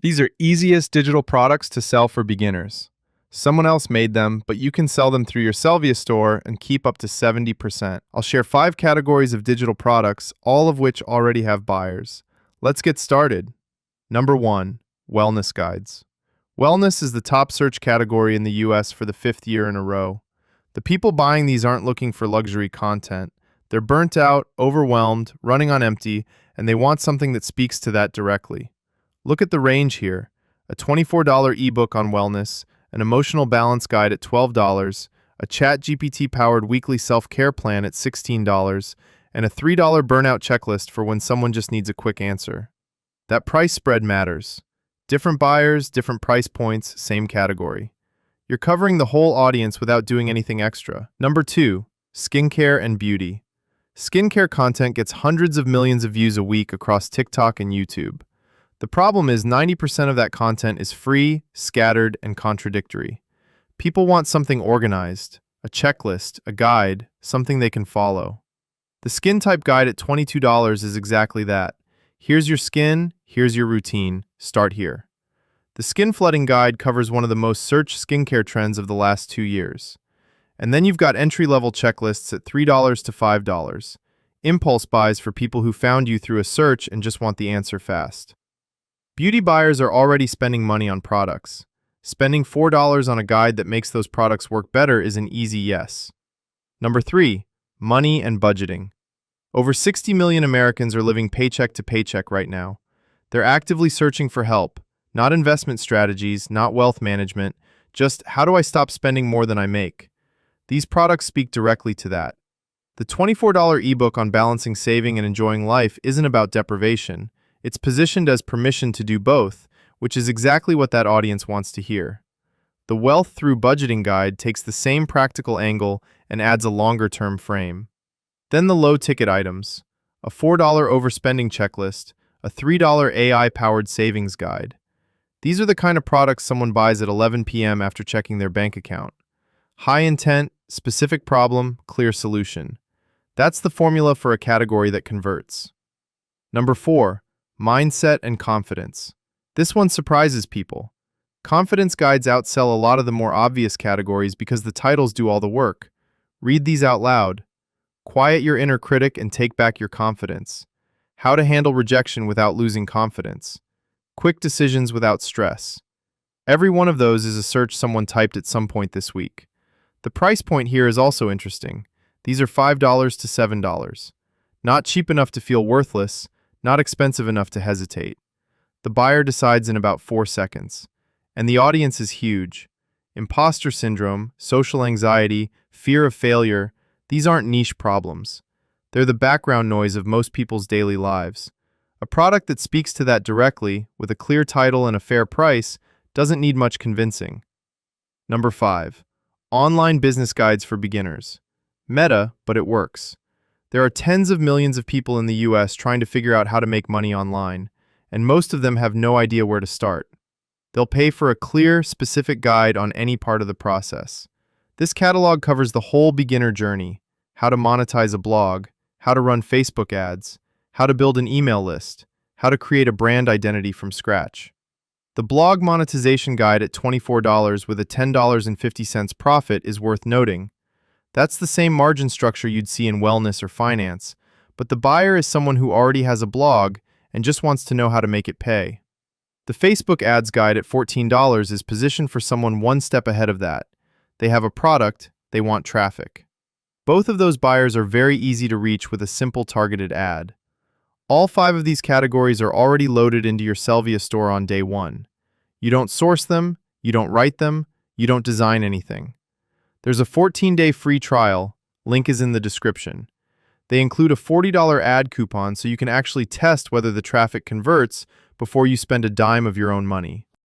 These are easiest digital products to sell for beginners. Someone else made them, but you can sell them through your Sellvia store and keep up to 70%. I'll share 5 categories of digital products, all of which already have buyers. Let's get started. Number 1. Wellness guides. Wellness is the top search category in the US for the 5th year in a row. The people buying these aren't looking for luxury content. They're burnt out, overwhelmed, running on empty, and they want something that speaks to that directly. Look at the range here: a $24 ebook on wellness, an emotional balance guide at $12, a ChatGPT-powered weekly self-care plan at $16, and a $3 burnout checklist for when someone just needs a quick answer. That price spread matters. Different buyers, different price points, same category. You're covering the whole audience without doing anything extra. Number 2. Skincare and beauty. Skincare content gets hundreds of millions of views a week across TikTok and YouTube. The problem is 90% of that content is free, scattered, and contradictory. People want something organized, a checklist, a guide, something they can follow. The skin type guide at $22 is exactly that. Here's your skin, here's your routine, start here. The skin flooding guide covers one of the most searched skincare trends of the last 2 years. And then you've got entry-level checklists at $3 to $5. Impulse buys for people who found you through a search and just want the answer fast. Beauty buyers are already spending money on products. Spending $4 on a guide that makes those products work better is an easy yes. Number 3. Money and budgeting. Over 60 million Americans are living paycheck to paycheck right now. They're actively searching for help, not investment strategies, not wealth management, just how do I stop spending more than I make? These products speak directly to that. The $24 ebook on balancing saving and enjoying life isn't about deprivation. It's positioned as permission to do both, which is exactly what that audience wants to hear. The Wealth Through Budgeting Guide takes the same practical angle and adds a longer-term frame. Then the low-ticket items: a $4 overspending checklist, a $3 AI-powered savings guide. These are the kind of products someone buys at 11 p.m. after checking their bank account. High intent, specific problem, clear solution. That's the formula for a category that converts. Number 4. Mindset and confidence. This one surprises people. Confidence guides outsell a lot of the more obvious categories because the titles do all the work. Read these out loud. Quiet your inner critic and take back your confidence. How to handle rejection without losing confidence. Quick decisions without stress. Every one of those is a search someone typed at some point this week. The price point here is also interesting. These are $5 to $7. Not cheap enough to feel worthless, not expensive enough to hesitate. The buyer decides in about 4 seconds. And the audience is huge. Imposter syndrome, social anxiety, fear of failure, these aren't niche problems. They're the background noise of most people's daily lives. A product that speaks to that directly, with a clear title and a fair price, doesn't need much convincing. Number 5. Online business guides for beginners. Meta, but it works. There are tens of millions of people in the US trying to figure out how to make money online, and most of them have no idea where to start. They'll pay for a clear, specific guide on any part of the process. This catalog covers the whole beginner journey: how to monetize a blog, how to run Facebook ads, how to build an email list, how to create a brand identity from scratch. The blog monetization guide at $24 with a $10.50 profit is worth noting. That's the same margin structure you'd see in wellness or finance, but the buyer is someone who already has a blog and just wants to know how to make it pay. The Facebook ads guide at $14 is positioned for someone one step ahead of that. They have a product, they want traffic. Both of those buyers are very easy to reach with a simple targeted ad. All 5 of these categories are already loaded into your Sellvia store on day 1. You don't source them, you don't write them, you don't design anything. There's a 14-day free trial, link is in the description. They include a $40 ad coupon so you can actually test whether the traffic converts before you spend a dime of your own money.